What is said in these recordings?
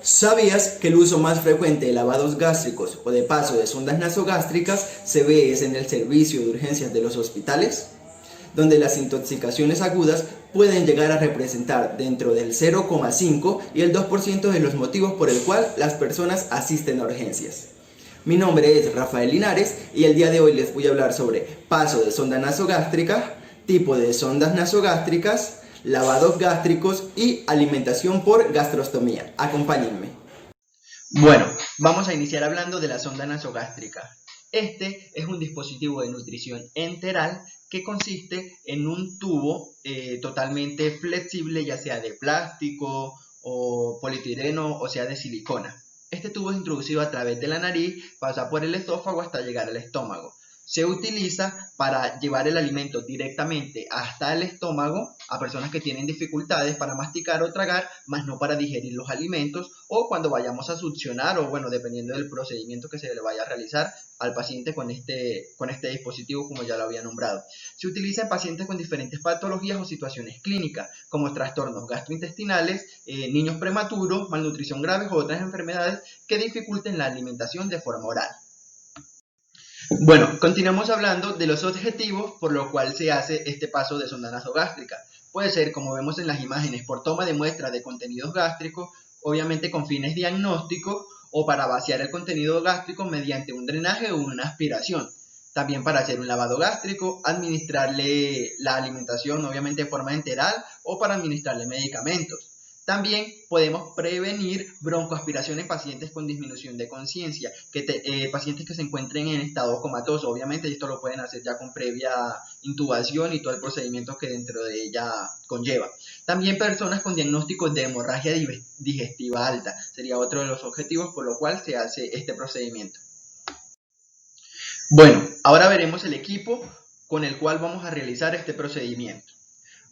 ¿Sabías que el uso más frecuente de lavados gástricos o de paso de sondas nasogástricas se ve es en el servicio de urgencias de los hospitales? Donde las intoxicaciones agudas pueden llegar a representar dentro del 0,5 y el 2% de los motivos por el cual las personas asisten a urgencias. Mi nombre es Rafael Linares y el día de hoy les voy a hablar sobre paso de sonda nasogástrica, tipo de sondas nasogástricas, lavados gástricos y alimentación por gastrostomía. Acompáñenme. Bueno, vamos a iniciar hablando de la sonda nasogástrica. Este es un dispositivo de nutrición enteral que consiste en un tubo totalmente flexible, ya sea de plástico o polietileno o sea de silicona. Este tubo es introducido a través de la nariz, pasa por el esófago hasta llegar al estómago. Se utiliza para llevar el alimento directamente hasta el estómago a personas que tienen dificultades para masticar o tragar, más no para digerir los alimentos, o cuando vayamos a succionar, o bueno, dependiendo del procedimiento que se le vaya a realizar al paciente con este dispositivo, como ya lo había nombrado. Se utiliza en pacientes con diferentes patologías o situaciones clínicas, como trastornos gastrointestinales, niños prematuros, malnutrición grave o otras enfermedades que dificulten la alimentación de forma oral. Bueno, continuamos hablando de los objetivos por lo cual se hace este paso de sonda nasogástrica. Puede ser, como vemos en las imágenes, por toma de muestras de contenidos gástricos, obviamente con fines diagnósticos, o para vaciar el contenido gástrico mediante un drenaje o una aspiración. También para hacer un lavado gástrico, administrarle la alimentación, obviamente de forma enteral, o para administrarle medicamentos. También podemos prevenir broncoaspiración en pacientes con disminución de conciencia, pacientes que se encuentren en estado comatoso. Obviamente esto lo pueden hacer ya con previa intubación y todo el procedimiento que dentro de ella conlleva. También personas con diagnósticos de hemorragia digestiva alta. Sería otro de los objetivos por lo cual se hace este procedimiento. Bueno, ahora veremos el equipo con el cual vamos a realizar este procedimiento.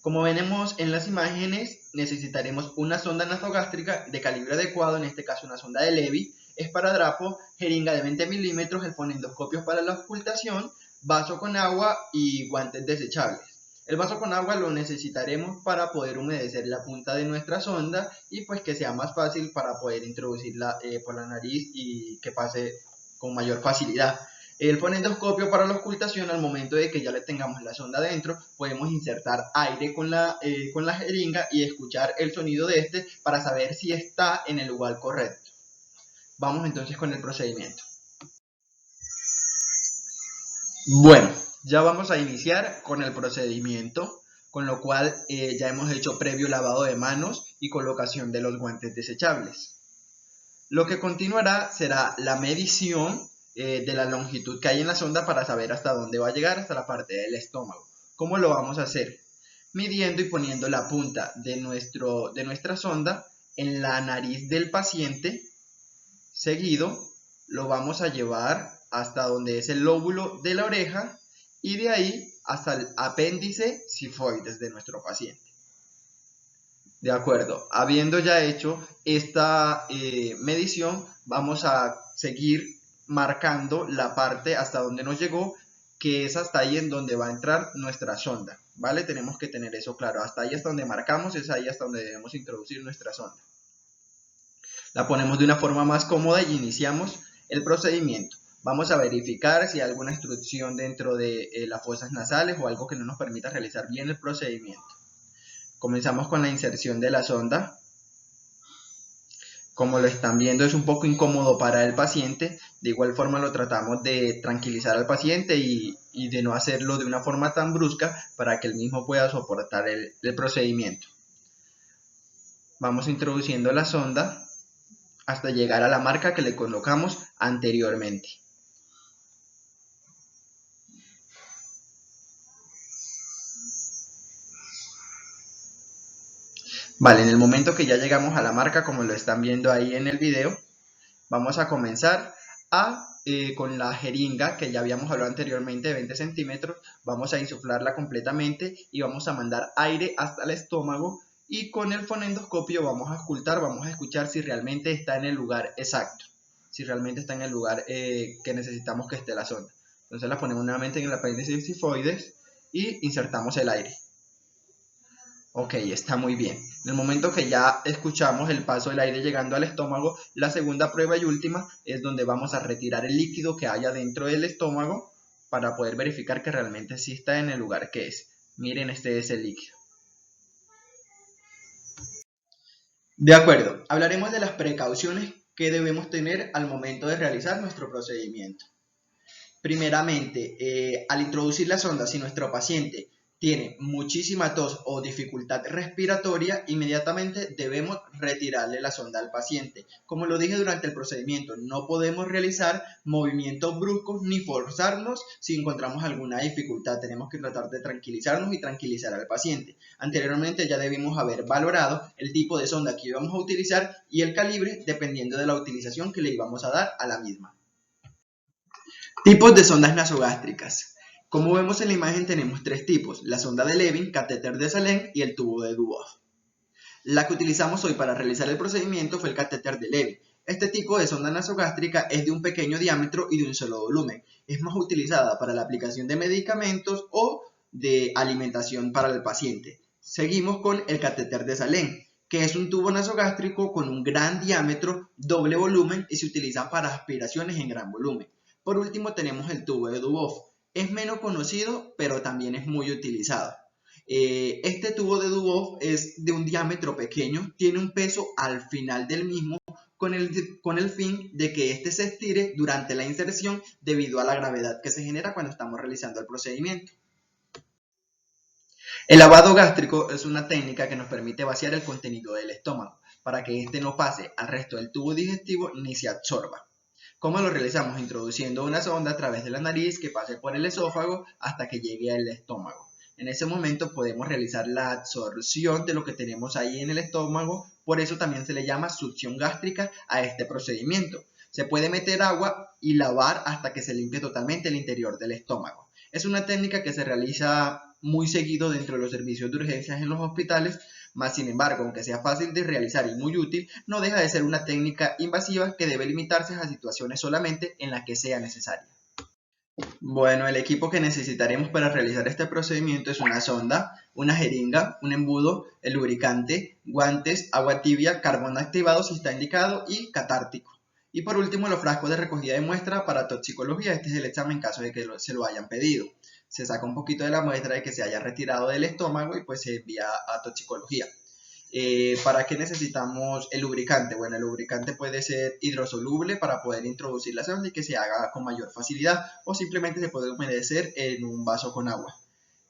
Como veremos en las imágenes, necesitaremos una sonda nasogástrica de calibre adecuado, en este caso una sonda de Levy, esparadrapo, jeringa de 20 milímetros, el fonendoscopio para la ocultación, vaso con agua y guantes desechables. El vaso con agua lo necesitaremos para poder humedecer la punta de nuestra sonda y pues que sea más fácil para poder introducirla por la nariz y que pase con mayor facilidad. El fonendoscopio para la ocultación, al momento de que ya le tengamos la sonda dentro, podemos insertar aire con la jeringa y escuchar el sonido de este para saber si está en el lugar correcto. Vamos entonces con el procedimiento. Bueno, ya vamos a iniciar con el procedimiento, con lo cual ya hemos hecho previo lavado de manos y colocación de los guantes desechables. Lo que continuará será la medición de la longitud que hay en la sonda para saber hasta dónde va a llegar, hasta la parte del estómago. ¿Cómo lo vamos a hacer? Midiendo y poniendo la punta de nuestra sonda en la nariz del paciente. Seguido lo vamos a llevar hasta donde es el lóbulo de la oreja y de ahí hasta el apéndice sifoides de nuestro paciente. De acuerdo, habiendo ya hecho esta medición, vamos a seguir marcando la parte hasta donde nos llegó, que es hasta ahí en donde va a entrar nuestra sonda, ¿vale? Tenemos que tener eso claro, hasta ahí hasta donde marcamos, es ahí hasta donde debemos introducir nuestra sonda. La ponemos de una forma más cómoda y iniciamos el procedimiento. Vamos a verificar si hay alguna obstrucción dentro de las fosas nasales o algo que no nos permita realizar bien el procedimiento. Comenzamos con la inserción de la sonda. Como lo están viendo, es un poco incómodo para el paciente. De igual forma lo tratamos de tranquilizar al paciente y de no hacerlo de una forma tan brusca para que él mismo pueda soportar el procedimiento. Vamos introduciendo la sonda hasta llegar a la marca que le colocamos anteriormente. Vale, en el momento que ya llegamos a la marca, como lo están viendo ahí en el video, vamos a comenzar con la jeringa que ya habíamos hablado anteriormente de 20 centímetros, vamos a insuflarla completamente y vamos a mandar aire hasta el estómago y con el fonendoscopio vamos a ocultar, vamos a escuchar si realmente está en el lugar exacto, si realmente está en el lugar que necesitamos que esté la sonda. Entonces la ponemos nuevamente en el apéndice sifoides y insertamos el aire. Ok, está muy bien. En el momento que ya escuchamos el paso del aire llegando al estómago, la segunda prueba y última es donde vamos a retirar el líquido que haya dentro del estómago para poder verificar que realmente sí está en el lugar que es. Miren, este es el líquido. De acuerdo, hablaremos de las precauciones que debemos tener al momento de realizar nuestro procedimiento. Primeramente, al introducir la sonda, si nuestro paciente tiene muchísima tos o dificultad respiratoria, inmediatamente debemos retirarle la sonda al paciente. Como lo dije durante el procedimiento, no podemos realizar movimientos bruscos ni forzarnos si encontramos alguna dificultad. Tenemos que tratar de tranquilizarnos y tranquilizar al paciente. Anteriormente ya debimos haber valorado el tipo de sonda que íbamos a utilizar y el calibre dependiendo de la utilización que le íbamos a dar a la misma. Tipos de sondas nasogástricas. Como vemos en la imagen tenemos tres tipos, la sonda de Levin, catéter de Salem y el tubo de Dubois. La que utilizamos hoy para realizar el procedimiento fue el catéter de Levin. Este tipo de sonda nasogástrica es de un pequeño diámetro y de un solo volumen. Es más utilizada para la aplicación de medicamentos o de alimentación para el paciente. Seguimos con el catéter de Salem, que es un tubo nasogástrico con un gran diámetro, doble volumen y se utiliza para aspiraciones en gran volumen. Por último tenemos el tubo de Dubois. Es menos conocido, pero también es muy utilizado. Este tubo de Dubois es de un diámetro pequeño, tiene un peso al final del mismo con el fin de que éste se estire durante la inserción debido a la gravedad que se genera cuando estamos realizando el procedimiento. El lavado gástrico es una técnica que nos permite vaciar el contenido del estómago para que éste no pase al resto del tubo digestivo ni se absorba. ¿Cómo lo realizamos? Introduciendo una sonda a través de la nariz que pase por el esófago hasta que llegue al estómago. En ese momento podemos realizar la absorción de lo que tenemos ahí en el estómago, por eso también se le llama succión gástrica a este procedimiento. Se puede meter agua y lavar hasta que se limpie totalmente el interior del estómago. Es una técnica que se realiza muy seguido dentro de los servicios de urgencias en los hospitales, más sin embargo, aunque sea fácil de realizar y muy útil, no deja de ser una técnica invasiva que debe limitarse a situaciones solamente en las que sea necesaria. Bueno, el equipo que necesitaremos para realizar este procedimiento es una sonda, una jeringa, un embudo, el lubricante, guantes, agua tibia, carbón activado si está indicado y catártico. Y por último, los frascos de recogida de muestra para toxicología. Este es el examen en caso de que se lo hayan pedido. Se saca un poquito de la muestra de que se haya retirado del estómago y pues se envía a toxicología. ¿Para qué necesitamos el lubricante? Bueno, el lubricante puede ser hidrosoluble para poder introducir la sonda y que se haga con mayor facilidad, o simplemente se puede humedecer en un vaso con agua.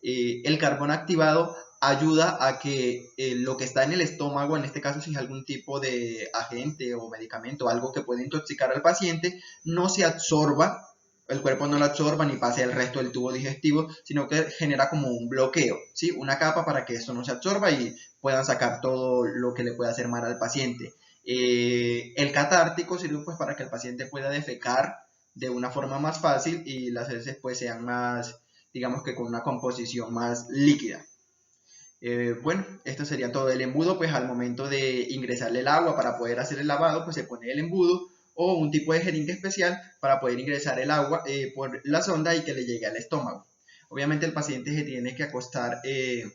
El carbón activado ayuda a que lo que está en el estómago, en este caso si es algún tipo de agente o medicamento, algo que puede intoxicar al paciente, no se absorba, el cuerpo no lo absorba ni pase el resto del tubo digestivo, sino que genera como un bloqueo, ¿sí? Una capa para que eso no se absorba y puedan sacar todo lo que le pueda hacer mal al paciente. El catártico sirve pues para que el paciente pueda defecar de una forma más fácil y las heces pues sean más, digamos que con una composición más líquida. Bueno, esto sería todo. El embudo, pues al momento de ingresarle el agua para poder hacer el lavado, pues se pone el embudo o un tipo de jeringa especial para poder ingresar el agua por la sonda y que le llegue al estómago. Obviamente el paciente se tiene que acostar de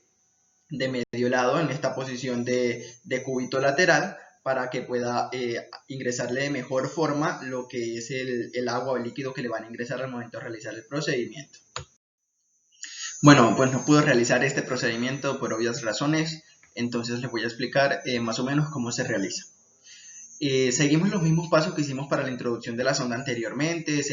medio lado en esta posición de cúbito lateral para que pueda ingresarle de mejor forma lo que es el agua o el líquido que le van a ingresar al momento de realizar el procedimiento. Bueno, pues no pude realizar este procedimiento por obvias razones, entonces les voy a explicar más o menos cómo se realiza. Seguimos los mismos pasos que hicimos para la introducción de la sonda anteriormente,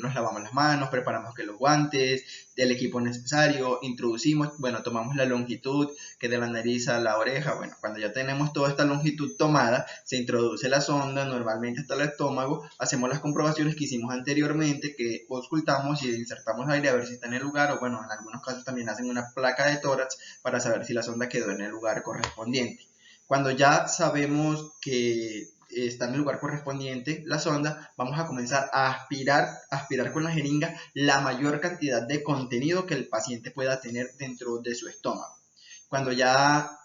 nos lavamos las manos, preparamos que los guantes, del equipo necesario, introducimos, bueno, tomamos la longitud que de la nariz a la oreja, bueno, cuando ya tenemos toda esta longitud tomada, se introduce la sonda normalmente hasta el estómago, hacemos las comprobaciones que hicimos anteriormente, que auscultamos y insertamos aire a ver si está en el lugar, o bueno, en algunos casos también hacen una placa de tórax para saber si la sonda quedó en el lugar correspondiente. Cuando ya sabemos que está en el lugar correspondiente la sonda, vamos a comenzar a aspirar con la jeringa la mayor cantidad de contenido que el paciente pueda tener dentro de su estómago. Cuando ya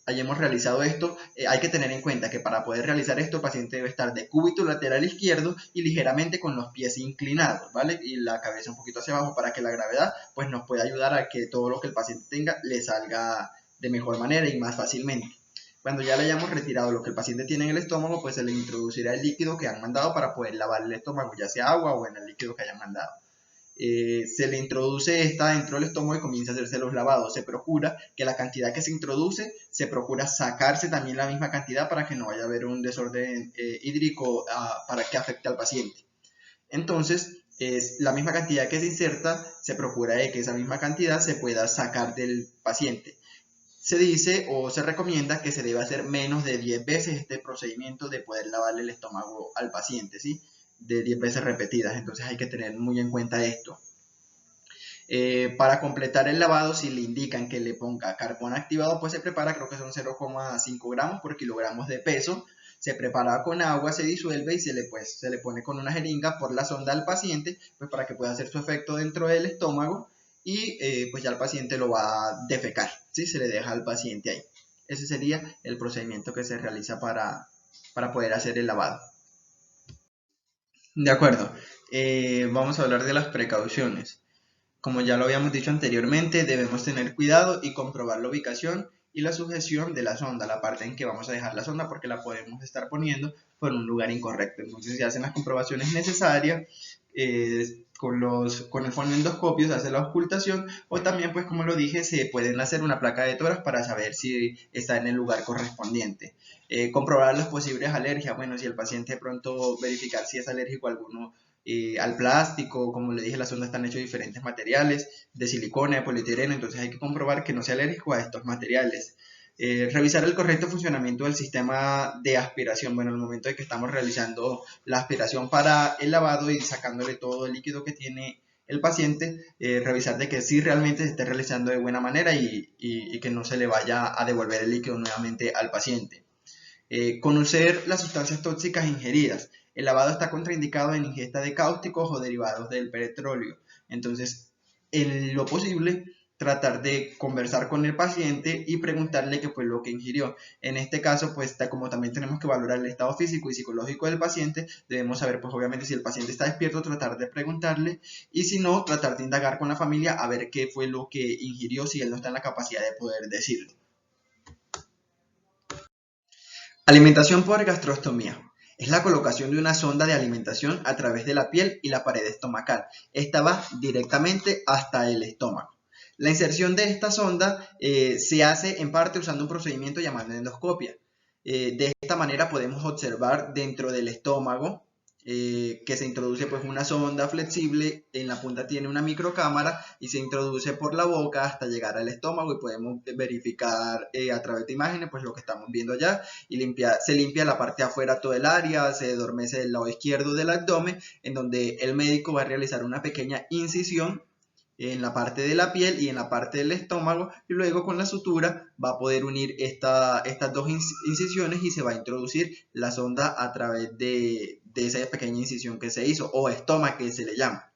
hayamos realizado esto, hay que tener en cuenta que para poder realizar esto el paciente debe estar de cúbito lateral izquierdo y ligeramente con los pies inclinados, ¿vale? Y la cabeza un poquito hacia abajo para que la gravedad pues nos pueda ayudar a que todo lo que el paciente tenga le salga de mejor manera y más fácilmente. Cuando ya le hayamos retirado lo que el paciente tiene en el estómago, pues se le introducirá el líquido que han mandado para poder lavar el estómago, ya sea agua o en el líquido que hayan mandado. Se le introduce esta dentro del estómago y comienza a hacerse los lavados. Se procura que la cantidad que se introduce, se procura sacarse también la misma cantidad para que no vaya a haber un desorden hídrico para que afecte al paciente. Entonces, la misma cantidad que se inserta, se procura de que esa misma cantidad se pueda sacar del paciente. Se dice o se recomienda que se debe hacer menos de 10 veces este procedimiento de poder lavarle el estómago al paciente, ¿sí? De 10 veces repetidas, entonces hay que tener muy en cuenta esto. Para completar el lavado, si le indican que le ponga carbón activado, pues se prepara, creo que son 0,5 gramos por kilogramos de peso. Se prepara con agua, se disuelve y se le pone con una jeringa por la sonda al paciente, pues para que pueda hacer su efecto dentro del estómago y pues ya el paciente lo va a defecar, ¿sí? Se le deja al paciente ahí. Ese sería el procedimiento que se realiza para poder hacer el lavado. De acuerdo, vamos a hablar de las precauciones. Como ya lo habíamos dicho anteriormente, debemos tener cuidado y comprobar la ubicación y la sujeción de la sonda, la parte en que vamos a dejar la sonda, porque la podemos estar poniendo por un lugar incorrecto. Entonces se hacen las comprobaciones necesarias, con el fonendoscopio se hace la ocultación, o también, pues como lo dije, se pueden hacer una placa de tórax para saber si está en el lugar correspondiente. Comprobar las posibles alergias, bueno, si el paciente de pronto verificar si es alérgico a alguno, al plástico, como le dije, las sondas están hechas de diferentes materiales, de silicona, de polietileno, entonces hay que comprobar que no sea alérgico a estos materiales. Revisar el correcto funcionamiento del sistema de aspiración, bueno, en el momento de que estamos realizando la aspiración para el lavado y sacándole todo el líquido que tiene el paciente, revisar de que sí realmente se esté realizando de buena manera y que no se le vaya a devolver el líquido nuevamente al paciente. Conocer las sustancias tóxicas ingeridas. El lavado está contraindicado en ingesta de cáusticos o derivados del petróleo. Entonces, en lo posible, tratar de conversar con el paciente y preguntarle qué fue lo que ingirió. En este caso, pues como también tenemos que valorar el estado físico y psicológico del paciente, debemos saber, pues obviamente, si el paciente está despierto, tratar de preguntarle, y si no, tratar de indagar con la familia a ver qué fue lo que ingirió, si él no está en la capacidad de poder decirlo. Alimentación por gastrostomía. Es la colocación de una sonda de alimentación a través de la piel y la pared estomacal. Esta va directamente hasta el estómago. La inserción de esta sonda se hace en parte usando un procedimiento llamado endoscopia. De esta manera podemos observar dentro del estómago que se introduce pues una sonda flexible, en la punta tiene una microcámara y se introduce por la boca hasta llegar al estómago, y podemos verificar a través de imágenes pues lo que estamos viendo allá, y se limpia la parte de afuera, todo el área, se adormece el lado izquierdo del abdomen, en donde el médico va a realizar una pequeña incisión en la parte de la piel y en la parte del estómago, y luego con la sutura va a poder unir estas dos incisiones y se va a introducir la sonda a través de esa pequeña incisión que se hizo, o estoma que se le llama.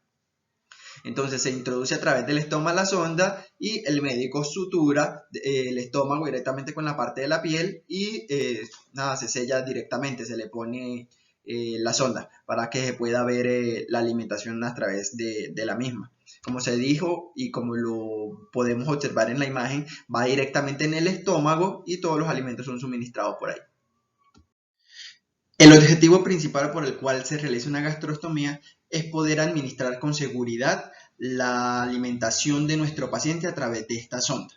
Entonces se introduce a través del estómago la sonda y el médico sutura el estómago directamente con la parte de la piel y se sella directamente, se le pone la sonda para que se pueda ver la alimentación a través de la misma. Como se dijo y como lo podemos observar en la imagen, va directamente en el estómago y todos los alimentos son suministrados por ahí. El objetivo principal por el cual se realiza una gastrostomía es poder administrar con seguridad la alimentación de nuestro paciente a través de esta sonda,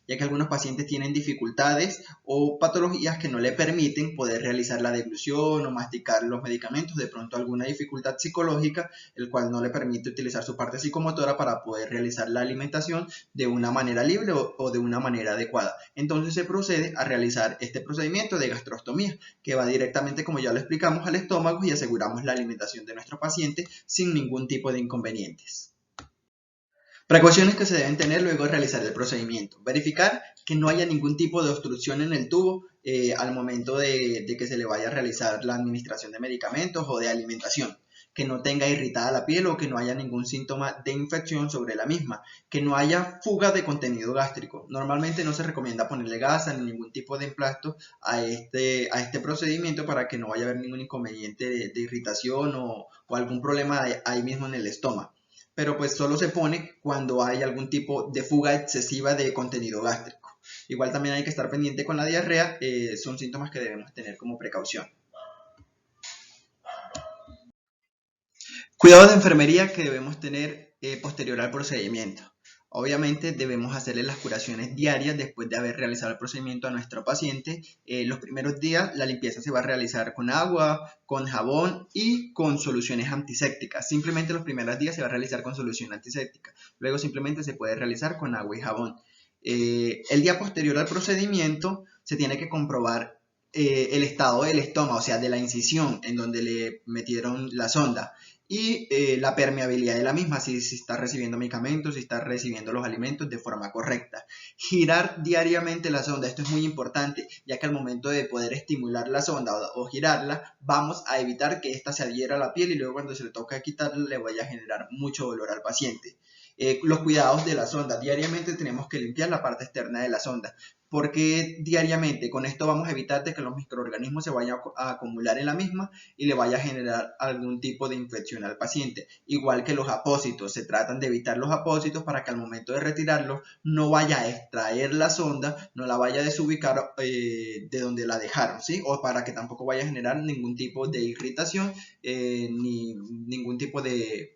ya que algunos pacientes tienen dificultades o patologías que no le permiten poder realizar la deglución o masticar los medicamentos, de pronto alguna dificultad psicológica, el cual no le permite utilizar su parte psicomotora para poder realizar la alimentación de una manera libre o de una manera adecuada. Entonces se procede a realizar este procedimiento de gastrostomía, que va directamente, como ya lo explicamos, al estómago, y aseguramos la alimentación de nuestro paciente sin ningún tipo de inconvenientes. Precauciones que se deben tener luego de realizar el procedimiento. Verificar que no haya ningún tipo de obstrucción en el tubo al momento de que se le vaya a realizar la administración de medicamentos o de alimentación. Que no tenga irritada la piel o que no haya ningún síntoma de infección sobre la misma. Que no haya fuga de contenido gástrico. Normalmente no se recomienda ponerle gasa ni ningún tipo de emplasto a este procedimiento para que no vaya a haber ningún inconveniente de irritación o algún problema ahí mismo en el estómago. Pero pues solo se pone cuando hay algún tipo de fuga excesiva de contenido gástrico. Igual también hay que estar pendiente con la diarrea, son síntomas que debemos tener como precaución. Cuidados de enfermería que debemos tener posterior al procedimiento. Obviamente debemos hacerle las curaciones diarias después de haber realizado el procedimiento a nuestro paciente. Los primeros días la limpieza se va a realizar con agua, con jabón y con soluciones antisépticas. Simplemente los primeros días se va a realizar con solución antiséptica. Luego simplemente se puede realizar con agua y jabón. El día posterior al procedimiento se tiene que comprobar el estado del estómago, o sea, de la incisión en donde le metieron la sonda y la permeabilidad de la misma, si está recibiendo medicamentos, si está recibiendo los alimentos de forma correcta. Girar diariamente la sonda, esto es muy importante, ya que al momento de poder estimular la sonda o girarla, vamos a evitar que ésta se adhiera a la piel y luego cuando se le toca quitarla le vaya a generar mucho dolor al paciente. Los cuidados de la sonda. Diariamente tenemos que limpiar la parte externa de la sonda. Porque diariamente con esto vamos a evitar de que los microorganismos se vayan a acumular en la misma y le vaya a generar algún tipo de infección al paciente. Igual que los apósitos, se tratan de evitar los apósitos para que al momento de retirarlos no vaya a extraer la sonda, no la vaya a desubicar de donde la dejaron, ¿sí? O para que tampoco vaya a generar ningún tipo de irritación ni ningún tipo de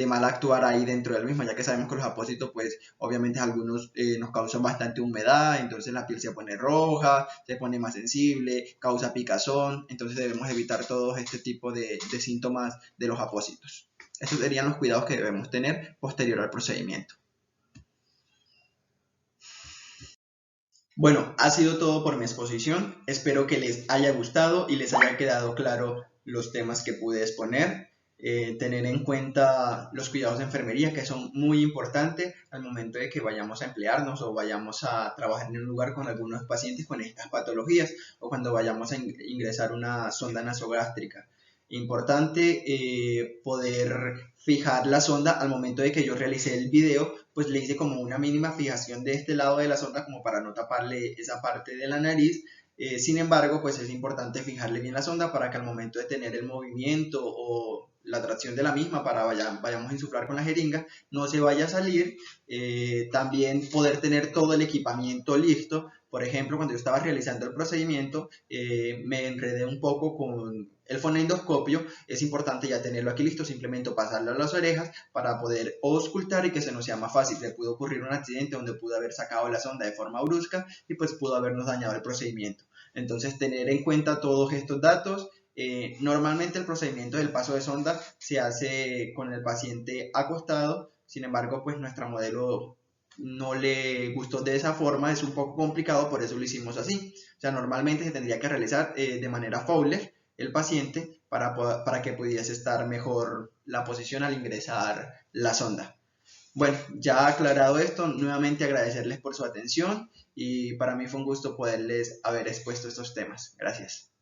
mal actuar ahí dentro del mismo, ya que sabemos que los apósitos, pues obviamente algunos nos causan bastante humedad, entonces la piel se pone roja, se pone más sensible, causa picazón, entonces debemos evitar todo este tipo de síntomas de los apósitos. Estos serían los cuidados que debemos tener posterior al procedimiento. Bueno, ha sido todo por mi exposición, espero que les haya gustado y les haya quedado claro los temas que pude exponer. Tener en cuenta los cuidados de enfermería que son muy importantes al momento de que vayamos a emplearnos o vayamos a trabajar en un lugar con algunos pacientes con estas patologías o cuando vayamos a ingresar una sonda nasogástrica. Importante poder fijar la sonda al momento de que yo realicé el video, pues le hice como una mínima fijación de este lado de la sonda como para no taparle esa parte de la nariz. Sin embargo, pues es importante fijarle bien la sonda para que al momento de tener el movimiento o la tracción de la misma para vayamos a insuflar con la jeringa, no se vaya a salir. También poder tener todo el equipamiento listo. Por ejemplo, cuando yo estaba realizando el procedimiento, me enredé un poco con el fonendoscopio. Es importante ya tenerlo aquí listo, simplemente pasarlo a las orejas para poder auscultar y que se nos sea más fácil. Le pudo ocurrir un accidente donde pudo haber sacado la sonda de forma brusca y pues pudo habernos dañado el procedimiento. Entonces, tener en cuenta todos estos datos. Normalmente el procedimiento del paso de sonda se hace con el paciente acostado, sin embargo, pues nuestra modelo no le gustó de esa forma, es un poco complicado, por eso lo hicimos así. O sea, normalmente se tendría que realizar de manera Fowler el paciente para que pudiese estar mejor la posición al ingresar la sonda. Bueno, ya aclarado esto, nuevamente agradecerles por su atención y para mí fue un gusto poderles haber expuesto estos temas. Gracias.